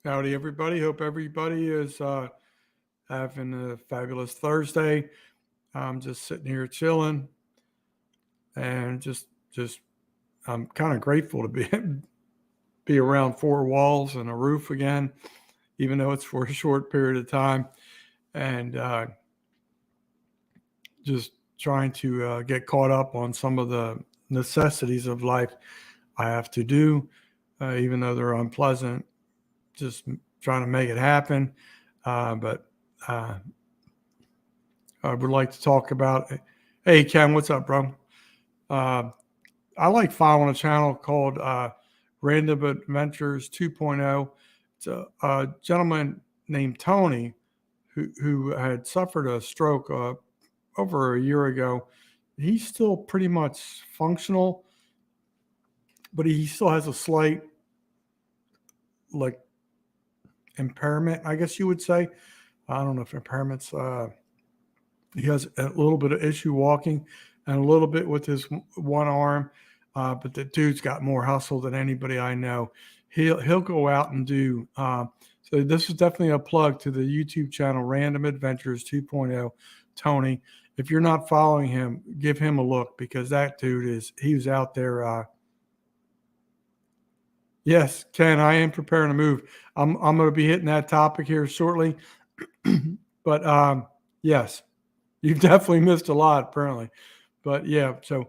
Howdy, everybody. Hope everybody is having a fabulous Thursday. I'm just sitting here chilling and just I'm kind of grateful to be be around four walls and a roof again, even though it's for a short period of time, and just trying to get caught up on some of the necessities of life I have to do, even though they're unpleasant. Just trying to make it happen, but. I would like to talk about. Hey, Ken, what's up, bro? Uh, I like following a channel called Random Adventures 2.0. It's a gentleman named Tony who had suffered a stroke over a year ago. He's still pretty much functional, but he still has a slight like impairment, I guess you would say. I don't know if impairment's. He has a little bit of issue walking and a little bit with his one arm, but the dude's got more hustle than anybody I know. He'll go out and do. So this is definitely a plug to the YouTube channel Random Adventures 2.0. Tony, if you're not following him, give him a look because that dude he was out there. Yes, Ken, I am preparing to move. I'm going to be hitting that topic here shortly, but yes. You've definitely missed a lot, apparently. But yeah, so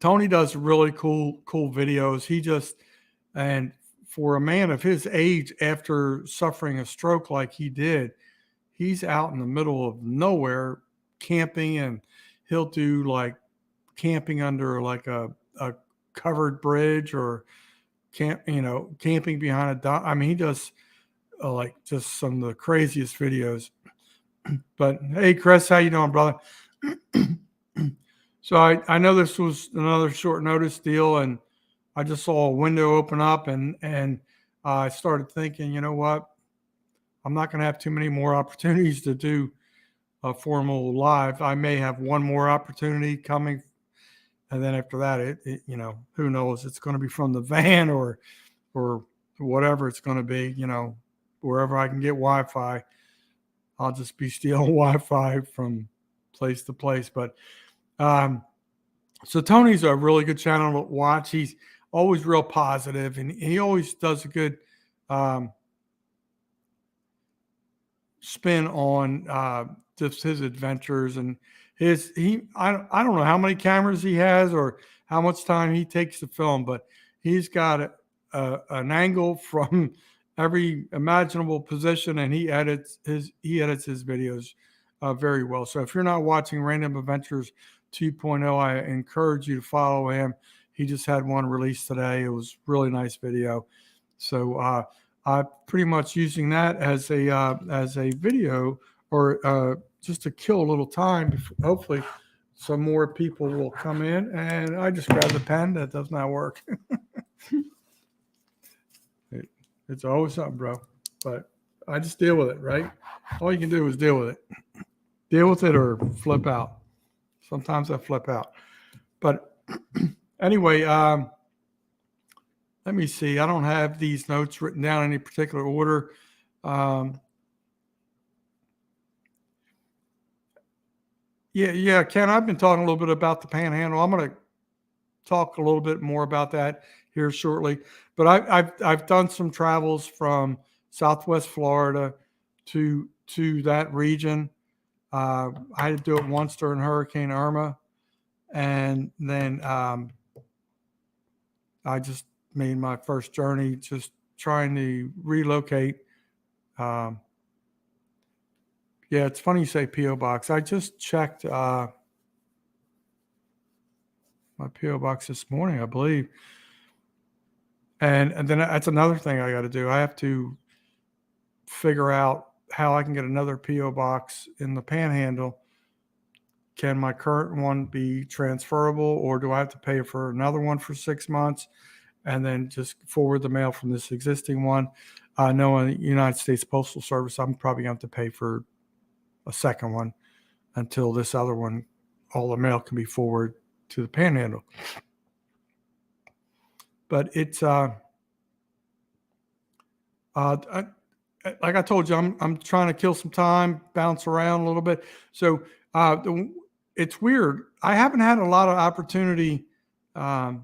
Tony does really cool videos. And for a man of his age, after suffering a stroke like he did, he's out in the middle of nowhere camping, and he'll do like camping under like a covered bridge or camping behind a. I mean, he does like just some of the craziest videos. But hey, Chris, how you doing, brother? So I know this was another short notice deal, and I just saw a window open up, and I started thinking, you know what? I'm not going to have too many more opportunities to do a formal live. I may have one more opportunity coming, and then after that, who knows? It's going to be from the van or whatever it's going to be. Wherever I can get Wi-Fi. I'll just be stealing Wi-Fi from place to place. But so Tony's a really good channel to watch. He's always real positive, and he always does a good spin on just his adventures and I don't know how many cameras he has or how much time he takes to film, but he's got an angle from every imaginable position, and he edits his videos very well. So if you're not watching Random Adventures 2.0, I encourage you to follow him. He just had one released today. It was a really nice video. So I'm pretty much using that as a video or just to kill a little time. Hopefully some more people will come in, and I just grabbed the pen. That does not work. It's always something, bro. But I just deal with it, right? All you can do is deal with it. Deal with it or flip out. Sometimes I flip out. But anyway, let me see. I don't have these notes written down in any particular order. Yeah, Ken, I've been talking a little bit about the Panhandle. I'm going to talk a little bit more about that here shortly. But I've done some travels from Southwest Florida to that region. I had to do it once during Hurricane Irma, and then I just made my first journey, just trying to relocate. Yeah, it's funny you say P.O. Box. I just checked my P.O. Box this morning, I believe. And then that's another thing I got to do. I have to figure out how I can get another P.O. Box in the Panhandle. Can my current one be transferable, or do I have to pay for another one for 6 months and then just forward the mail from this existing one? I know in the United States Postal Service, I'm probably going to have to pay for a second one until this other one, all the mail can be forwarded to the Panhandle. But it's Like I told you, I'm trying to kill some time, bounce around a little bit. So it's weird. I haven't had a lot of opportunity. Yeah,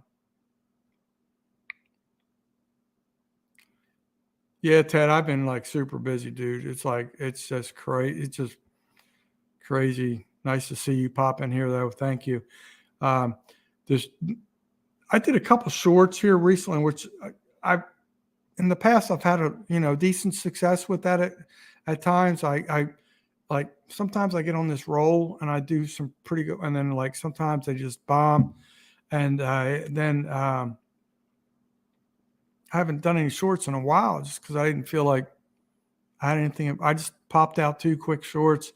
Ted, I've been like super busy, dude. It's just crazy. It's just crazy. Nice to see you pop in here, though. Thank you. Um, this I did a couple shorts here recently, which I in the past I've had a decent success with that at times. I like sometimes I get on this roll and I do some pretty good, and then like sometimes they just bomb, and then I haven't done any shorts in a while just because I didn't feel like I had anything. I just popped out 2 quick shorts,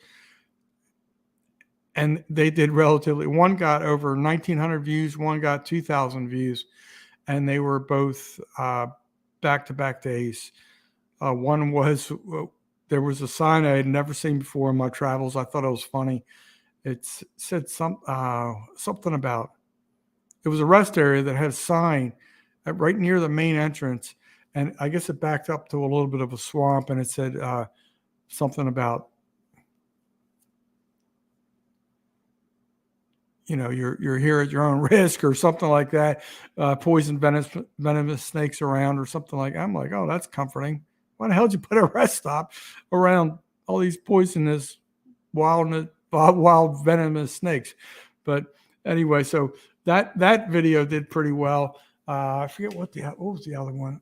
and they did relatively. One got over 1,900 views, one got 2,000 views, and they were both back-to-back days. One was there was a sign I had never seen before in my travels. I thought it was funny. It said something about it was a rest area that had a sign right near the main entrance, and I guess it backed up to a little bit of a swamp, and it said something about you're here at your own risk or something like that. Poison venomous snakes around or something like. I'm like, oh, that's comforting. Why the hell did you put a rest stop around all these poisonous, wild venomous snakes? But anyway, so that video did pretty well. I forget what was the other one.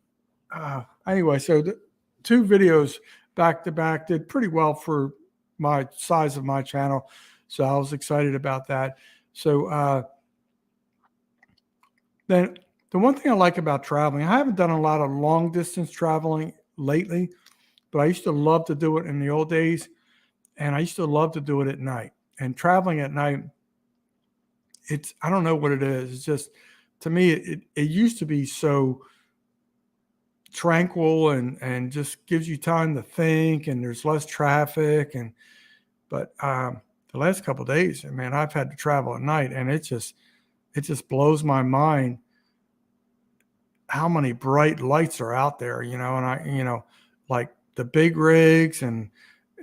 Anyway, so the 2 videos back to back did pretty well for my size of my channel. So I was excited about that. So then the one thing I like about traveling, I haven't done a lot of long distance traveling lately, but I used to love to do it in the old days. And I used to love to do it at night. And traveling at night, I don't know what it is. It's just, to me, it used to be so tranquil and just gives you time to think, and there's less traffic. But the last couple of days, man, I've had to travel at night, and it just blows my mind how many bright lights are out there, and like the big rigs, and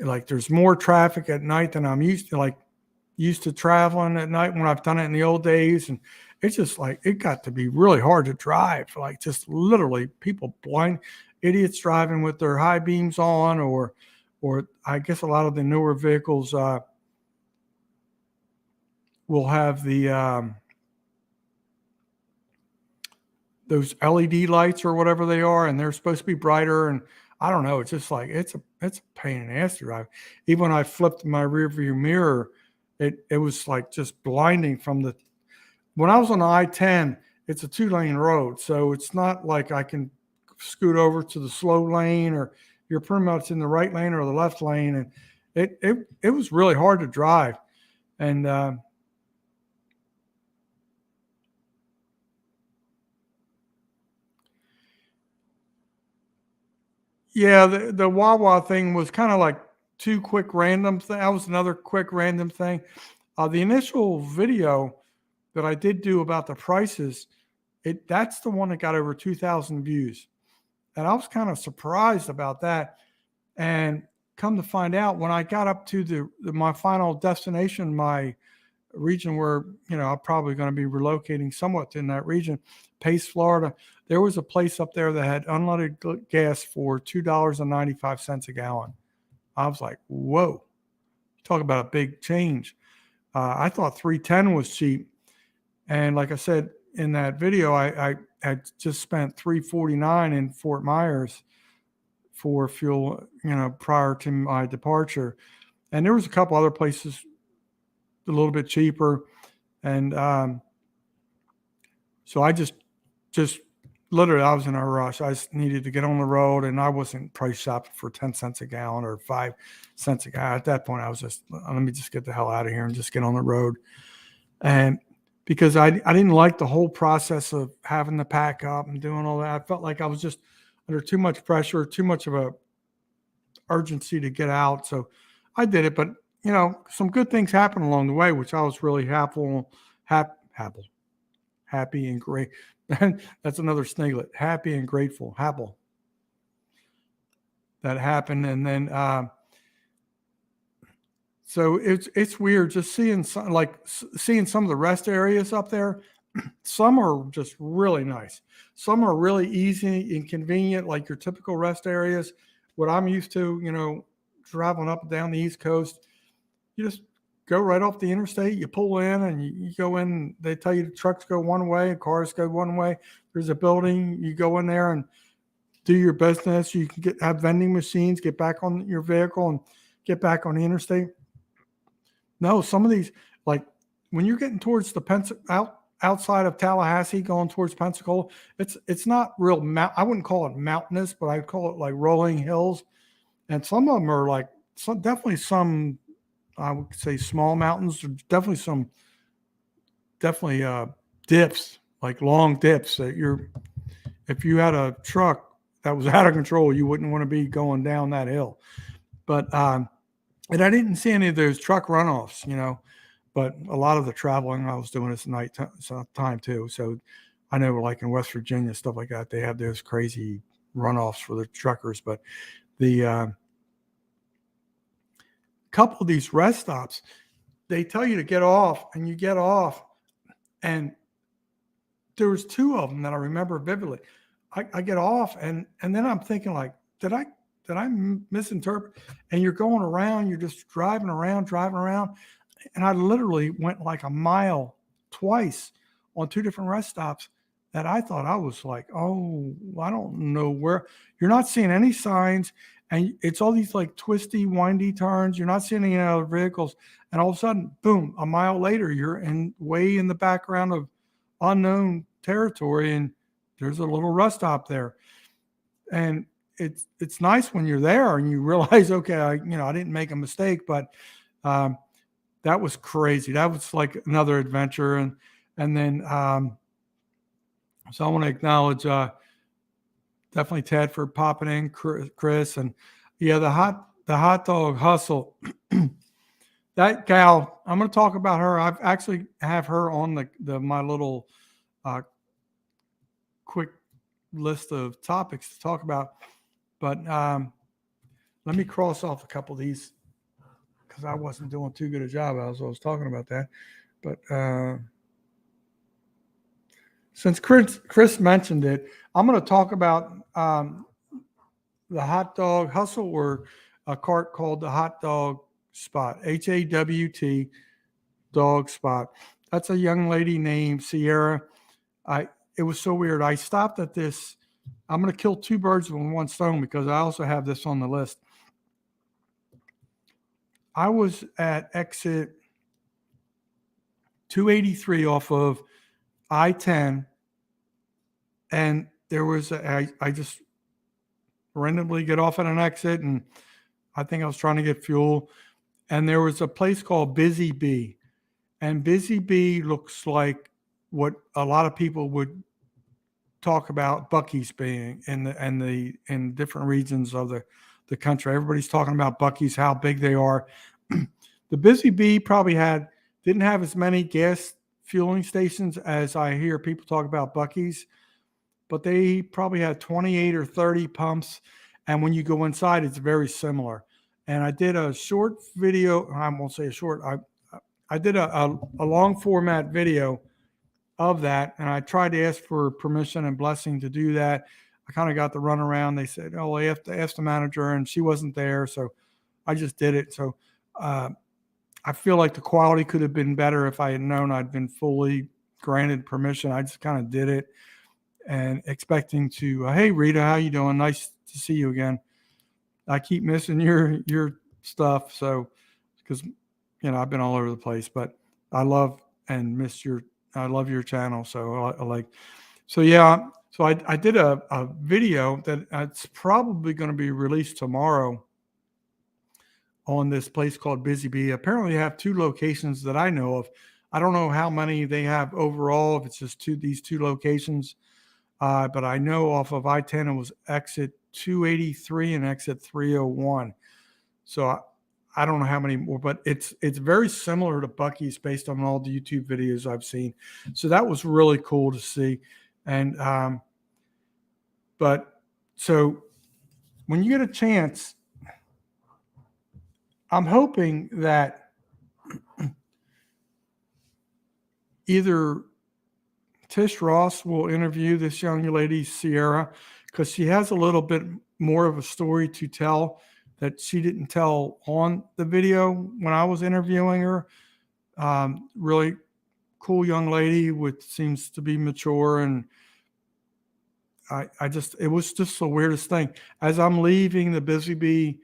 like there's more traffic at night than I'm used to traveling at night when I've done it in the old days. And it's just like, it got to be really hard to drive, like just literally people blind idiots driving with their high beams on, or I guess a lot of the newer vehicles will have the those LED lights or whatever they are, and they're supposed to be brighter. And I don't know, it's just like it's a pain in the ass to drive. Even when I flipped my rear view mirror, it was like just blinding when I was on the I-10. It's a 2-lane road, so it's not like I can scoot over to the slow lane, or you're pretty much in the right lane or the left lane, and it was really hard to drive. And yeah, the Wawa thing was kind of like 2 quick random thing. That was another quick random thing. The initial video that I did do about the prices, that's the one that got over 2,000 views. And I was kind of surprised about that. And come to find out, when I got up to my final destination, my region where, I'm probably going to be relocating somewhat in that region, Pace, Florida, there was a place up there that had unleaded gas for $2.95 a gallon. I was like, whoa, talk about a big change. I thought 310 was cheap. And like I said in that video, I had just spent $3.49 in Fort Myers for fuel, prior to my departure. And there was a couple other places a little bit cheaper. And so I just literally, I was in a rush. I just needed to get on the road, and I wasn't price shopping for 10 cents a gallon or 5 cents a gallon. At that point, I was just, let me just get the hell out of here and just get on the road. And because I didn't like the whole process of having to pack up and doing all that. I felt like I was just under too much pressure, too much of a urgency to get out. So I did it, but some good things happened along the way, which I was really happy and great. That's another snaglet. Happy and grateful. Happy. that happened. And then, so it's weird just seeing seeing some of the rest areas up there. Some are just really nice. Some are really easy and convenient, like your typical rest areas. What I'm used to, traveling up and down the East Coast, you just go right off the interstate. You pull in and you go in. They tell you the trucks go one way, cars go one way. There's a building. You go in there and do your business. You can have vending machines, get back on your vehicle and get back on the interstate. No, some of these, like when you're getting towards the outside of Tallahassee, going towards Pensacola, it's not real I wouldn't call it mountainous, but I'd call it like rolling hills. And some of them are like definitely some, I would say, small mountains. Definitely dips, like long dips that if you had a truck that was out of control, you wouldn't want to be going down that hill. But and I didn't see any of those truck runoffs, but a lot of the traveling I was doing this night time too. So I know, like in West Virginia, stuff like that, they have those crazy runoffs for the truckers. But the couple of these rest stops, they tell you to get off, and you get off, and there was two of them that I remember vividly. I get off, and then I'm thinking, like, did I misinterpret? And you're going around, you're just driving around, and I literally went like a mile twice on two different rest stops that I thought I was like, oh, I don't know where. You're not seeing any signs, and it's all these like twisty, windy turns. You're not seeing any other vehicles, and all of a sudden, boom, a mile later, you're way in the background of unknown territory, and there's a little rest stop there. And it's nice when you're there and you realize, okay, I didn't make a mistake, but that was crazy. That was like another adventure. And then so I want to acknowledge definitely Ted for popping in, Chris, and yeah, the hot dog hustle. That gal, I'm going to talk about her. I've actually have her on my little quick list of topics to talk about. But let me cross off a couple of these because I wasn't doing too good a job as I was talking about that. But since Chris mentioned it, I'm going to talk about the hot dog hustle, or a cart called the Hot Dog Spot, HAWT Dog Spot. That's a young lady named Sierra. It was so weird. I stopped at this. I'm going to kill two birds with one stone because I also have this on the list. I was at exit 283 off of I-10, and there was I just randomly get off at an exit, and I think I was trying to get fuel, and there was a place called Busy Bee, and Busy Bee looks like what a lot of people would talk about Buc-ee's being in different regions of the country. Everybody's talking about Buc-ee's, how big they are. The Busy Bee probably didn't have as many gas fueling stations as I hear people talk about Buc-ee's, but they probably had 28 or 30 pumps. And when you go inside, it's very similar. And I did a short video. I won't say a short. I did a long format video of that, and I tried to ask for permission and blessing to do that. I kind of got the runaround. They said, "Oh, I have to ask the manager," and she wasn't there, so I just did it. So I feel like the quality could have been better if I had known I'd been fully granted permission. I just kind of did it, and expecting to, hey Rita, how you doing? Nice to see you again. I keep missing your stuff, so because I've been all over the place, but I love and miss I love your channel. So yeah. So I did a video that it's probably going to be released tomorrow on this place called Busy Bee. Apparently they have two locations that I know of. I don't know how many they have overall, if it's just these two locations. But I know off of I-10, it was exit 283 and exit 301. So I don't know how many more, but it's very similar to Buc-ee's based on all the YouTube videos I've seen. So that was really cool to see. And but so when you get a chance, I'm hoping that either Tish Ross will interview this young lady, Sierra, because she has a little bit more of a story to tell that she didn't tell on the video when I was interviewing her. Really cool young lady with seems to be mature, and it was just the weirdest thing. As I'm leaving the Busy Bee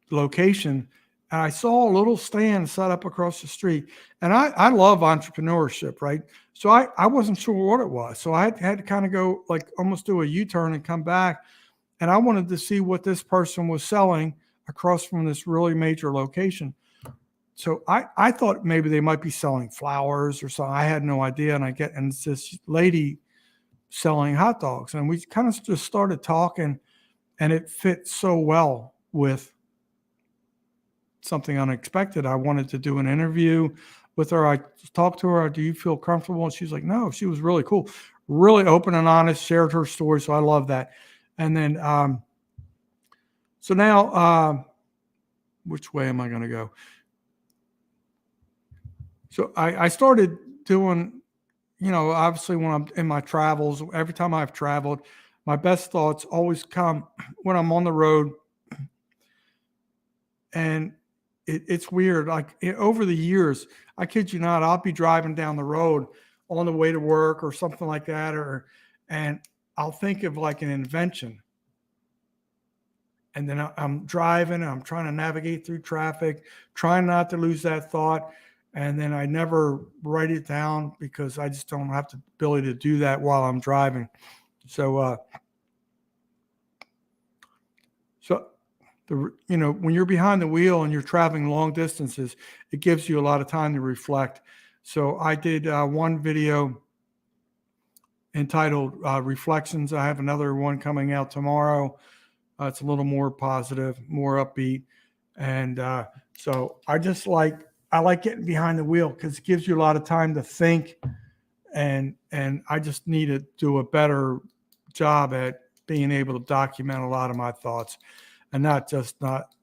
location, and I saw a little stand set up across the street. And I love entrepreneurship, right? So I wasn't sure what it was. So I had to kind of go like almost do a U-turn and come back. And I wanted to see what this person was selling across from this really major location. So I thought maybe they might be selling flowers or something. I had no idea. And it's this lady selling hot dogs. And we kind of just started talking, and it fit so well with something unexpected. I wanted to do an interview with her. I talked to her. Do you feel comfortable? And she's like, no. She was really cool, really open and honest, shared her story. So I love that. And then, so now, which way am I going to go? So I started doing, obviously when I'm in my travels, every time I've traveled, my best thoughts always come when I'm on the road. And it's weird. Like over the years, I kid you not, I'll be driving down the road on the way to work or something like that, and I'll think of like an invention. And then I'm driving, I'm trying to navigate through traffic, trying not to lose that thought. And then I never write it down because I just don't have the ability to do that while I'm driving. So, when you're behind the wheel and you're traveling long distances, it gives you a lot of time to reflect. So I did one video entitled Reflections. I have another one coming out tomorrow. It's a little more positive, more upbeat. And so I like getting behind the wheel because it gives you a lot of time to think. And I just need to do a better job at being able to document a lot of my thoughts. And not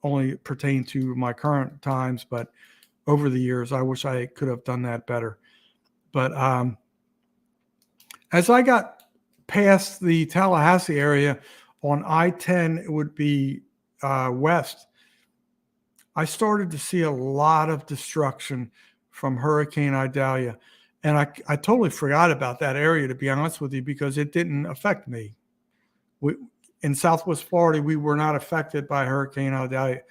only pertain to my current times, but over the years. I wish I could have done that better. But as I got past the Tallahassee area on I-10, it would be west, I started to see a lot of destruction from Hurricane Idalia. And I totally forgot about that area, to be honest with you, because it didn't affect me. In Southwest Florida, we were not affected by Hurricane Idalia.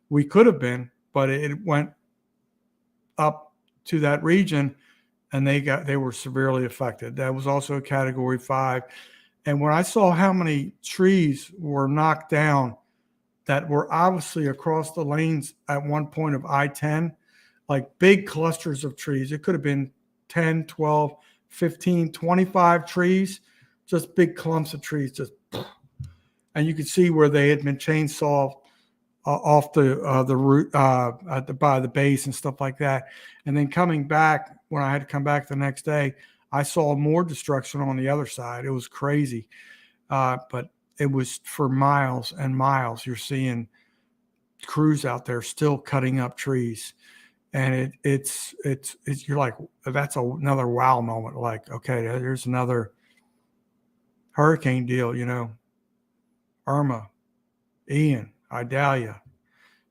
We could have been, but it went up to that region, and they were severely affected. That was also a Category 5. And when I saw how many trees were knocked down that were obviously across the lanes at one point of I-10, like big clusters of trees, it could have been 10, 12, 15, 25 trees, just big clumps of trees, just. And you could see where they had been chainsawed off the root by the base and stuff like that. And then coming back, when I had to come back the next day, I saw more destruction on the other side. It was crazy, but it was for miles and miles. You're seeing crews out there still cutting up trees, and it's you're like, that's another wow moment. Like, okay, there's another hurricane deal, Irma, Ian, Idalia,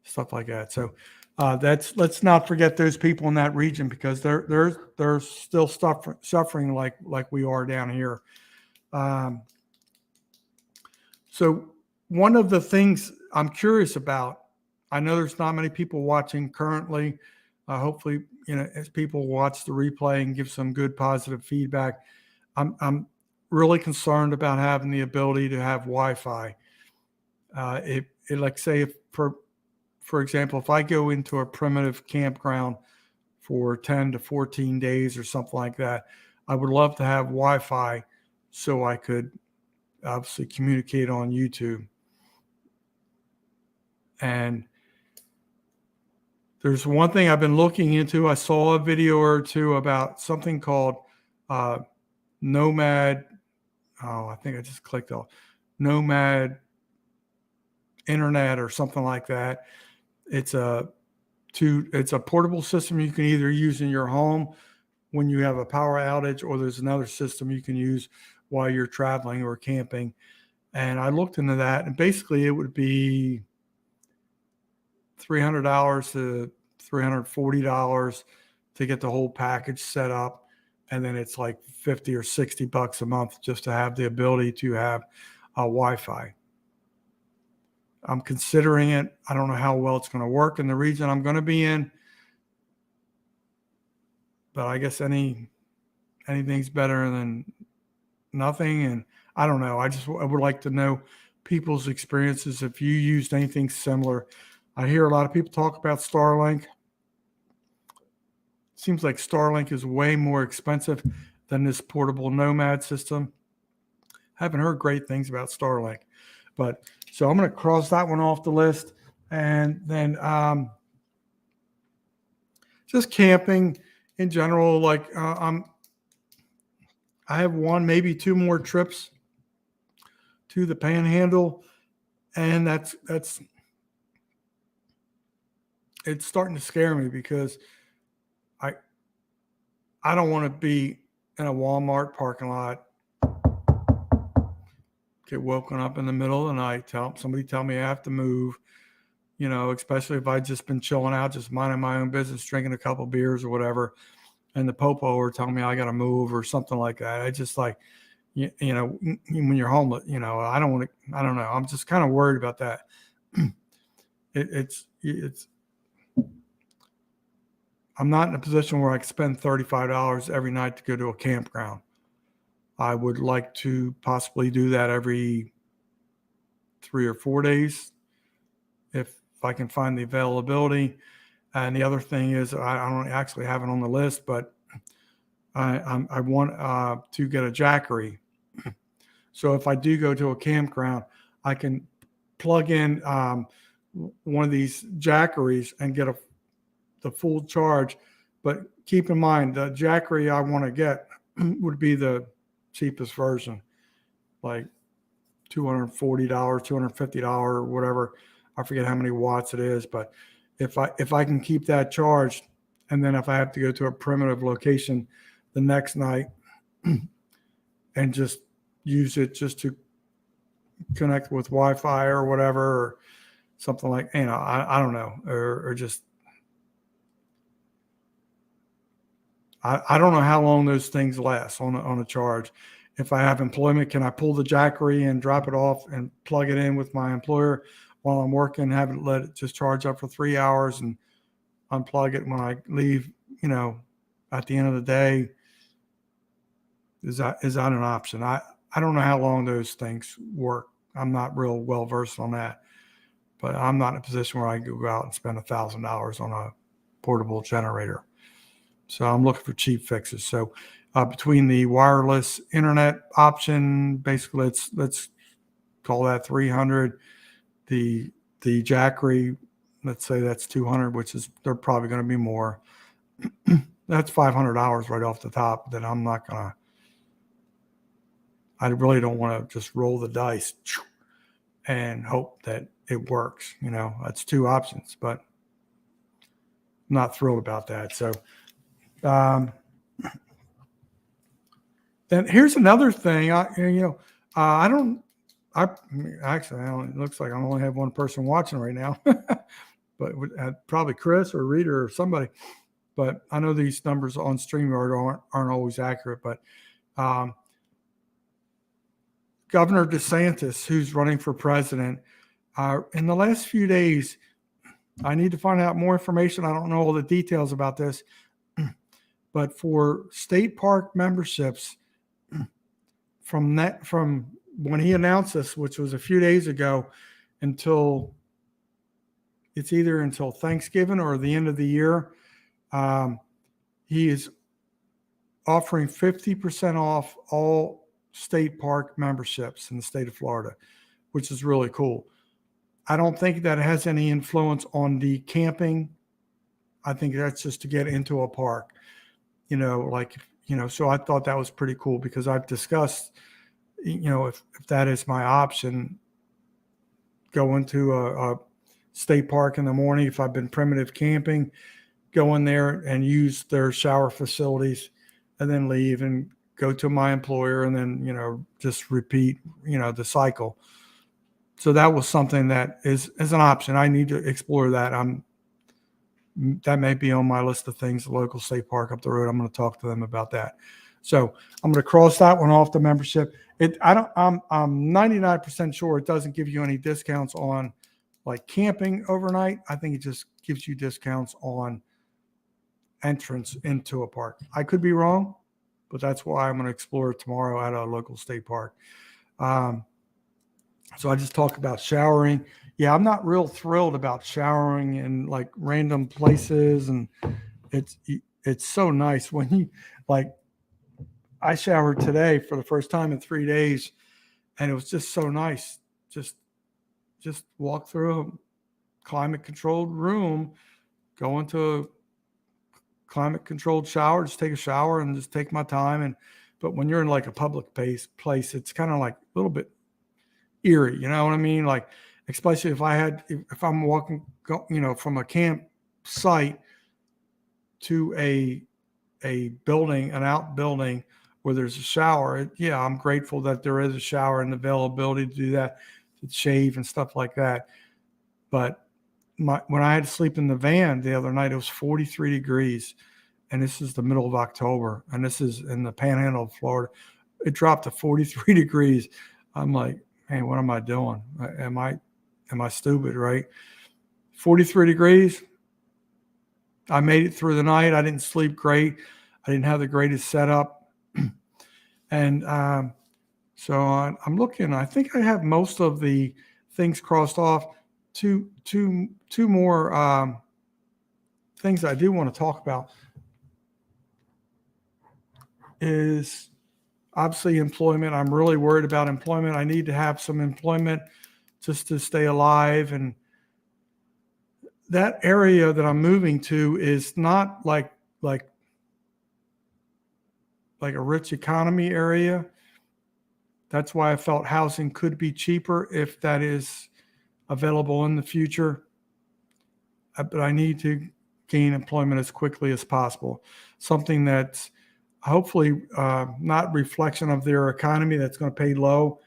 stuff like that. So let's not forget those people in that region, because they're still suffering like we are down here. So one of the things I'm curious about, I know there's not many people watching currently. Hopefully, as people watch the replay and give some good positive feedback, I'm really concerned about having the ability to have Wi-Fi. Like say, for example, if I go into a primitive campground for 10 to 14 days or something like that, I would love to have Wi-Fi so I could obviously communicate on YouTube. And there's one thing I've been looking into. I saw a video or two about something called Nomad I think I just clicked on Nomad Internet or something like that. It's a portable system you can either use in your home when you have a power outage, or there's another system you can use while you're traveling or camping. And I looked into that, and basically it would be $300 to $340 to get the whole package set up. And then it's like 50 or 60 bucks a month just to have the ability to have Wi-Fi. I'm considering it. I don't know how well it's going to work in the region I'm going to be in, but I guess anything's better than nothing. And I don't know. I would like to know people's experiences if you used anything similar. I hear a lot of people talk about Starlink. Seems like Starlink is way more expensive than this portable Nomad system. Haven't heard great things about Starlink, but so I'm going to cross that one off the list. And then just camping in general. Like I have one, maybe two more trips to the Panhandle, and that's it's starting to scare me because I don't want to be in a Walmart parking lot, get woken up in the middle of the night, somebody tell me I have to move, especially if I've just been chilling out, just minding my own business, drinking a couple beers or whatever, and the popo are telling me I got to move or something like that. I just like, when you're homeless, I don't want to, I don't know. I'm just kind of worried about that. It's I'm not in a position where I can spend $35 every night to go to a campground. I would like to possibly do that every 3 or 4 days if I can find the availability. And the other thing is, I don't actually have it on the list, but I want to get a Jackery. So if I do go to a campground, I can plug in one of these Jackeries and get the full charge. But keep in mind, the Jackery I want to get would be the cheapest version, like $240, $250, whatever. I forget how many watts it is, but if I can keep that charged, and then if I have to go to a primitive location the next night and just use it just to connect with Wi-Fi or whatever, or something like, I don't know, or just, I don't know how long those things last on a charge. If I have employment, can I pull the Jackery and drop it off and plug it in with my employer while I'm working, have it let it just charge up for 3 hours and unplug it when I leave, at the end of the day? Is that an option? I don't know how long those things work. I'm not real well versed on that, but I'm not in a position where I can go out and spend $1,000 on a portable generator. So I'm looking for cheap fixes. So between the wireless internet option, basically let's call that 300. The Jackery, let's say that's 200, which is, they're probably going to be more. That's $500 right off the top that I'm not going to, I really don't want to just roll the dice and hope that it works. That's two options, but I'm not thrilled about that. So then here's another thing. It looks like I only have one person watching right now, but probably Chris or Reader or somebody. But I know these numbers on StreamYard aren't always accurate. But Governor DeSantis, who's running for president, in the last few days, I need to find out more information. I don't know all the details about this, but for state park memberships, from when he announced this, which was a few days ago, until Thanksgiving or the end of the year, he is offering 50% off all state park memberships in the state of Florida, which is really cool. I don't think that has any influence on the camping. I think that's just to get into a park, so I thought that was pretty cool because I've discussed, if that is my option, go into a state park in the morning. If I've been primitive camping, go in there and use their shower facilities, and then leave and go to my employer, and then just repeat the cycle. So that was something that is an option. I need to explore that. That may be on my list of things. The local state park up the road, I'm going to talk to them about that. So I'm going to cross that one off the membership. I'm 99% sure it doesn't give you any discounts on like camping overnight. I think it just gives you discounts on entrance into a park. I could be wrong, but that's why I'm going to explore it tomorrow at a local state park. So I just talked about showering. Yeah, I'm not real thrilled about showering in like random places, and it's so nice when you like. I showered today for the first time in 3 days, and it was just so nice. Just walk through a climate controlled room, go into a climate controlled shower, just take a shower and just take my time. But when you're in like a public place, it's kind of like a little bit eerie, you know what I mean? Like, especially if I'm walking, from a campsite to a building, an out-building where there's a shower. Yeah, I'm grateful that there is a shower and availability to do that, to shave and stuff like that. But when I had to sleep in the van the other night, it was 43 degrees, and this is the middle of October, and this is in the Panhandle of Florida. It dropped to 43 degrees. I'm like, hey, what am I doing? Am I stupid, right? 43 degrees. I made it through the night. I didn't sleep great. I didn't have the greatest setup. And so I'm looking. I think I have most of the things crossed off. Two more things I do want to talk about is obviously employment. I'm really worried about employment. I need to have some employment just to stay alive. And that area that I'm moving to is not like a rich economy area. That's why I felt housing could be cheaper if that is available in the future. But I need to gain employment as quickly as possible. Something that's hopefully not reflection of their economy that's going to pay low.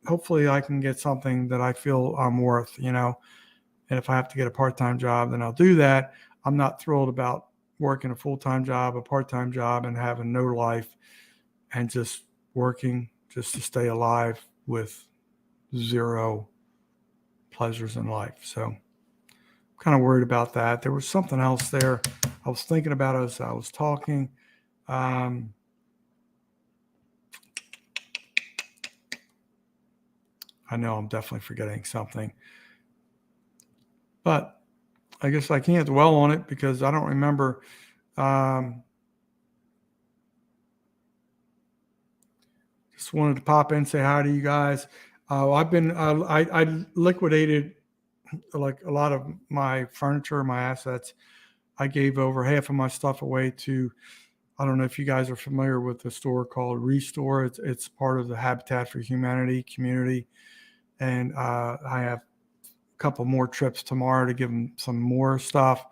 Hopefully I can get something that I feel I'm worth, and if I have to get a part-time job, then I'll do that. I'm not thrilled about working a full-time job, a part-time job, and having no life and just working just to stay alive with zero pleasures in life. So I'm kind of worried about that. There was something else there I was thinking about as I was talking. I know I'm definitely forgetting something, but I guess I can't dwell on it because I don't remember. Just wanted to pop in and say hi to you guys. I liquidated like a lot of my furniture, my assets. I gave over half of my stuff away to, I don't know if you guys are familiar with the store called Restore. It's part of the Habitat for Humanity community. And I have a couple more trips tomorrow to give them some more stuff.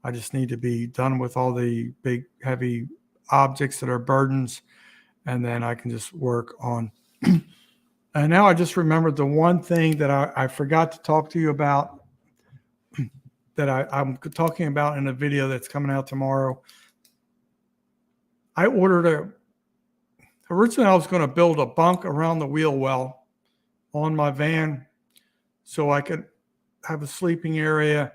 I just need to be done with all the big, heavy objects that are burdens, and then I can just work on. And now I just remembered the one thing that I forgot to talk to you about that I'm talking about in a video that's coming out tomorrow. I ordered originally I was going to build a bunk around the wheel well on my van so I could have a sleeping area.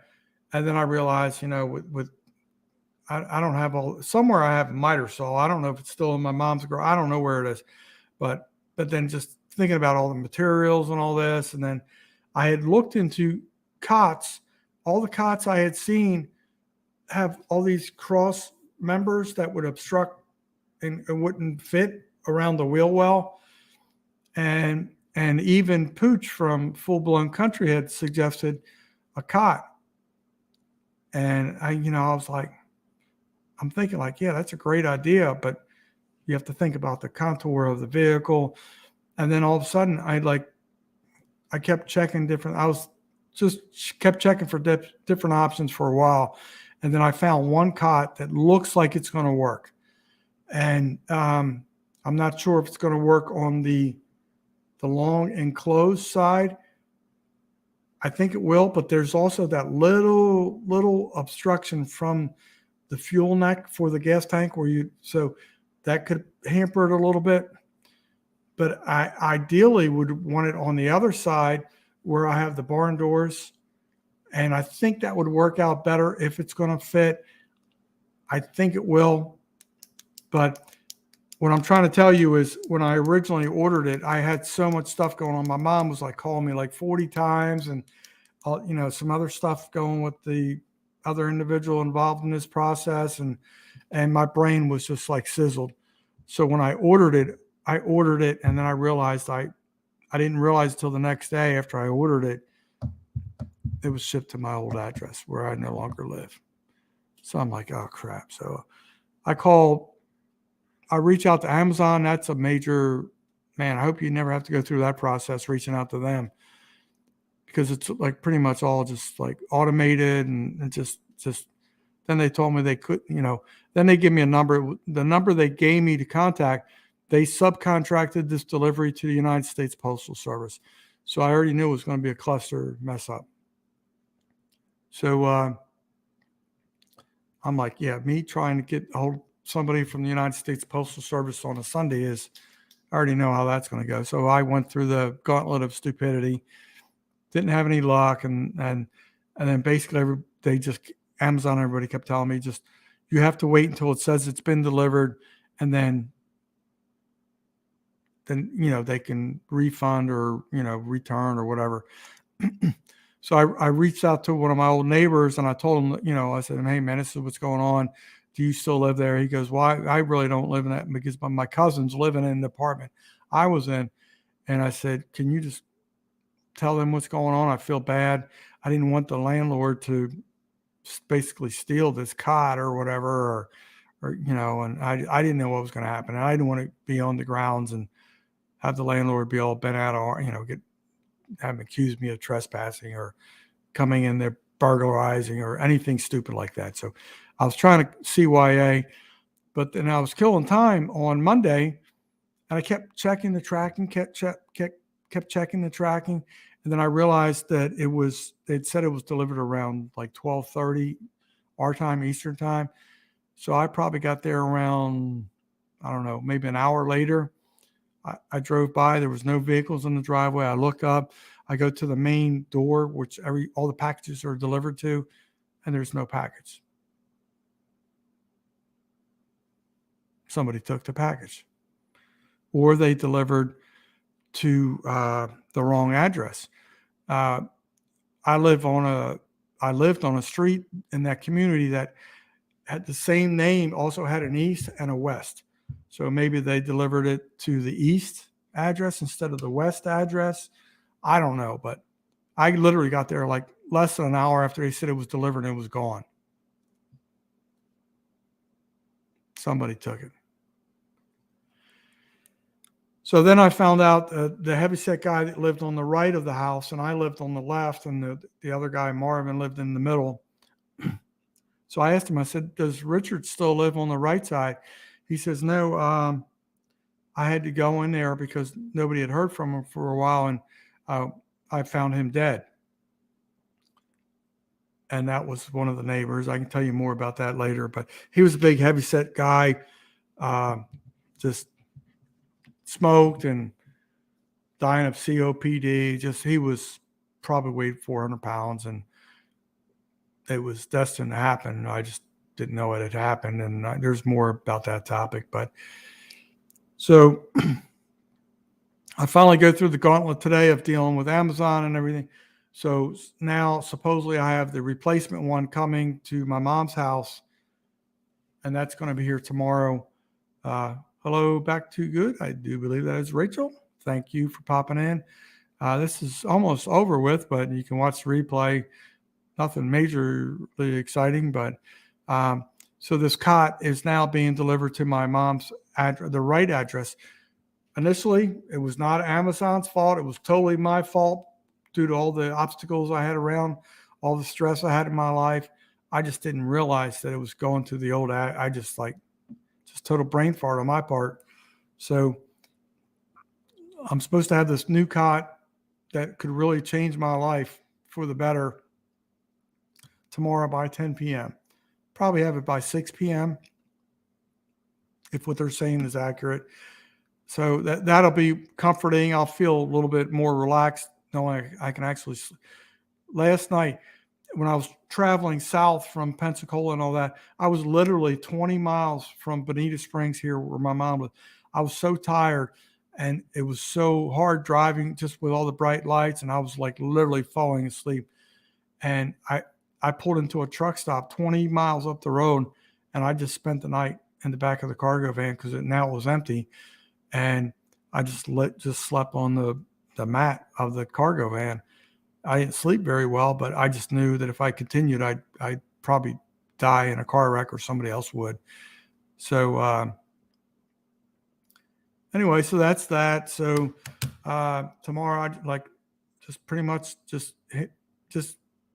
And then I realized, I don't have somewhere I have a miter saw. I don't know if it's still in my mom's garage. I don't know where it is, but then just thinking about all the materials and all this. And then I had looked into cots. All the cots I had seen have all these cross members that would obstruct and wouldn't fit around the wheel well. And even Pooch from Full Blown Country had suggested a cot. And I was like, I'm thinking like, yeah, that's a great idea, but you have to think about the contour of the vehicle. And then all of a sudden I kept checking I was just kept checking for different options for a while. And then I found one cot that looks like it's going to work. And I'm not sure if it's going to work on the long enclosed side. I think it will, but there's also that little obstruction from the fuel neck for the gas tank so that could hamper it a little bit. But I ideally would want it on the other side where I have the barn doors. And I think that would work out better if it's going to fit. I think it will. But what I'm trying to tell you is when I originally ordered it, I had so much stuff going on. My mom was like calling me like 40 times and, some other stuff going with the other individual involved in this process. And my brain was just like sizzled. So when I ordered it, and then I realized I didn't realize until the next day after I ordered it, it was shipped to my old address where I no longer live. So I'm like, oh crap. So I reach out to Amazon. That's a major, man, I hope you never have to go through that process, reaching out to them, because it's like pretty much all just like automated and just, then they told me they could, then they give me a number. The number they gave me to contact, they subcontracted this delivery to the United States Postal Service. So I already knew it was going to be a cluster mess up. So I'm like, yeah, me trying to get a hold of somebody from the United States Postal Service on a Sunday I already know how that's going to go. So I went through the gauntlet of stupidity, didn't have any luck. And then basically Amazon, everybody kept telling me, you have to wait until it says it's been delivered. And then, they can refund or, return or whatever. So I reached out to one of my old neighbors and I told him, I said, hey man, this is what's going on. Do you still live there? He goes, well, I really don't live in that because my cousin's living in the apartment I was in. And I said, can you just tell them what's going on? I feel bad. I didn't want the landlord to basically steal this cot or whatever, and I didn't know what was going to happen. And I didn't want to be on the grounds and have the landlord be all bent out or, have accused me of trespassing or coming in there burglarizing or anything stupid like that. So I was trying to CYA, but then I was killing time on Monday and I kept checking the tracking, kept checking the tracking. And then I realized that they'd said it was delivered around like 12:30 our time, Eastern time. So I probably got there around, I don't know, maybe an hour later. I drove by, there was no vehicles in the driveway. I look up, I go to the main door, which all the packages are delivered to, and there's no package. Somebody took the package, or they delivered to the wrong address. I lived on a street in that community that had the same name, also had an east and a west. So maybe they delivered it to the east address instead of the west address. I don't know, but I literally got there like less than an hour after they said it was delivered and it was gone. Somebody took it. So then I found out the heavyset guy that lived on the right of the house and I lived on the left, and the other guy, Marvin, lived in the middle. So I asked him, I said, does Richard still live on the right side? He says, no, I had to go in there because nobody had heard from him for a while, and I found him dead. And that was one of the neighbors. I can tell you more about that later, but he was a big heavyset guy, just smoked and dying of COPD. He was probably weighed 400 pounds, and it was destined to happen. I just didn't know it had happened. And there's more about that topic, but so I finally go through the gauntlet today of dealing with Amazon and everything. So now supposedly I have the replacement one coming to my mom's house, and that's going to be here tomorrow. Hello, back to good. I do believe that is Rachel. Thank you for popping in. This is almost over with, but you can watch the replay. Nothing majorly exciting, but So this cot is now being delivered to my mom's address, the right address. Initially, it was not Amazon's fault. It was totally my fault due to all the obstacles I had around, all the stress I had in my life. I just didn't realize that it was going to the old, I just total brain fart on my part. So I'm supposed to have this new cot that could really change my life for the better tomorrow by 10 p.m. Probably have it by 6 p.m. if what they're saying is accurate. So that'll be comforting. I'll feel a little bit more relaxed knowing I can actually. Last night, when I was traveling south from Pensacola and all that, I was literally 20 miles from Bonita Springs here where my mom was. I was so tired and it was so hard driving just with all the bright lights, and I was like literally falling asleep. And I pulled into a truck stop 20 miles up the road, and I just spent the night in the back of the cargo van because now it was empty. And I just slept on the mat of the cargo van. I didn't sleep very well, but I just knew that if I continued, I'd probably die in a car wreck or somebody else would. So anyway, so that's that. So tomorrow, I'd like just pretty much just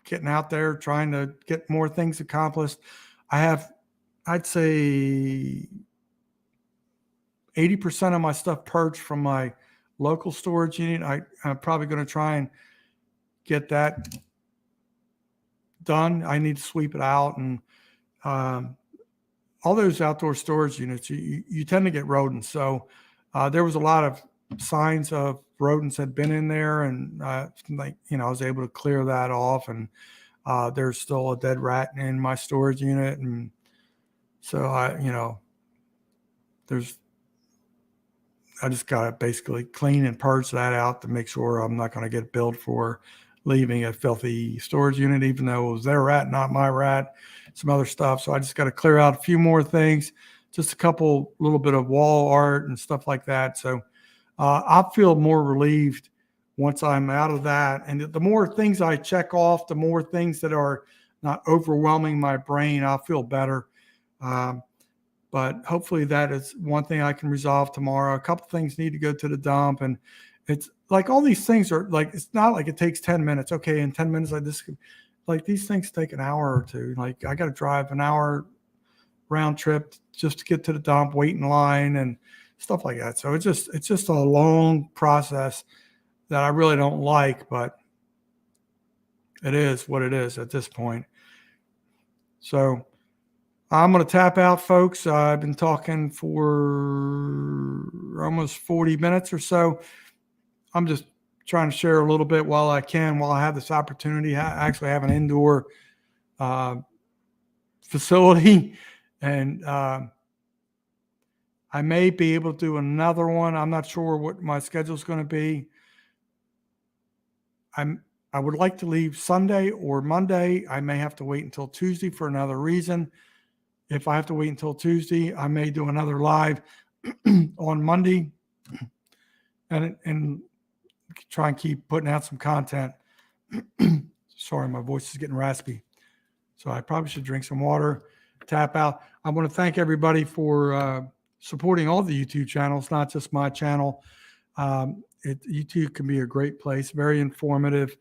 getting out there, trying to get more things accomplished. I'd say 80% of my stuff purged from my local storage unit. I'm probably going to try and get that done. I need to sweep it out, and all those outdoor storage units, you tend to get rodents. So there was a lot of signs of rodents had been in there, and I was able to clear that off, and there's still a dead rat in my storage unit, and so I just got to basically clean and purge that out to make sure I'm not going to get billed for leaving a filthy storage unit, even though it was their rat, not my rat, some other stuff. So I just got to clear out a few more things, just a little bit of wall art and stuff like that. So I'll feel more relieved once I'm out of that. And the more things I check off, the more things that are not overwhelming my brain, I'll feel better. But hopefully that is one thing I can resolve tomorrow. A couple things need to go to the dump, and it's like all these things are like, it's not like it takes 10 minutes. Okay, in 10 minutes, like these things take an hour or two. Like I got to drive an hour round trip just to get to the dump, wait in line and stuff like that. So it's just a long process that I really don't like, but it is what it is at this point. So I'm going to tap out, folks. I've been talking for almost 40 minutes or so. I'm just trying to share a little bit while I have this opportunity. I actually have an indoor facility, and I may be able to do another one. I'm not sure what my schedule is going to be. I would like to leave Sunday or Monday. I may have to wait until Tuesday for another reason. If I have to wait until Tuesday, I may do another live on Monday and try and keep putting out some content. Sorry, my voice is getting raspy. So I probably should drink some water, tap out. I want to thank everybody for supporting all the YouTube channels, not just my channel. YouTube can be a great place, very informative.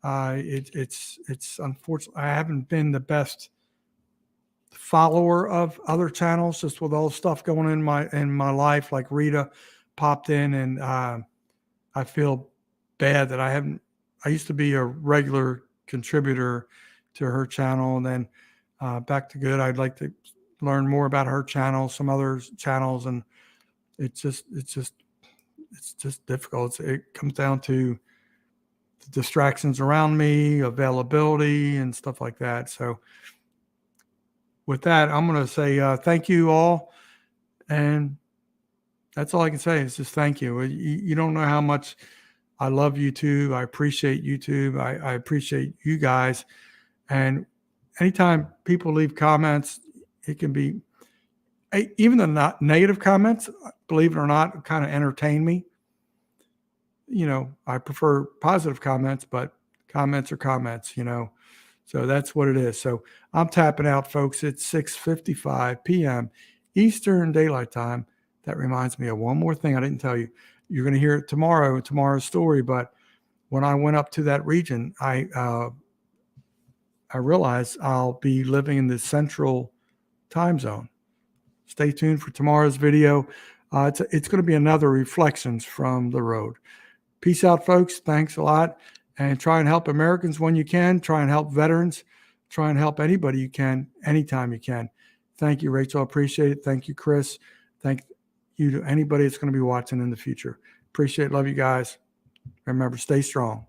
It's unfortunate I haven't been the best follower of other channels, just with all the stuff going on in my life. Like Rita popped in, and I feel bad that I used to be a regular contributor to her channel, and then back to good. I'd like to learn more about her channel, some other channels, and it's just difficult. It comes down to the distractions around me, availability, and stuff like that. So with that, I'm going to say thank you all, and that's all I can say is just thank you. You don't know how much I love YouTube. I appreciate YouTube. I appreciate you guys. And anytime people leave comments, it can be, even the not negative comments, believe it or not, kind of entertain me. I prefer positive comments, but comments are comments, So that's what it is. So I'm tapping out, folks. It's 6:55 p.m. Eastern Daylight Time. That reminds me of one more thing I didn't tell you. You're going to hear it tomorrow, tomorrow's story. But when I went up to that region, I realized I'll be living in the central time zone. Stay tuned for tomorrow's video. It's going to be another Reflections from the Road. Peace out, folks. Thanks a lot. And try and help Americans when you can. Try and help veterans. Try and help anybody you can, anytime you can. Thank you, Rachel. I appreciate it. Thank you, Chris. Thank you to anybody that's going to be watching in the future. Appreciate it. Love you guys. Remember, stay strong.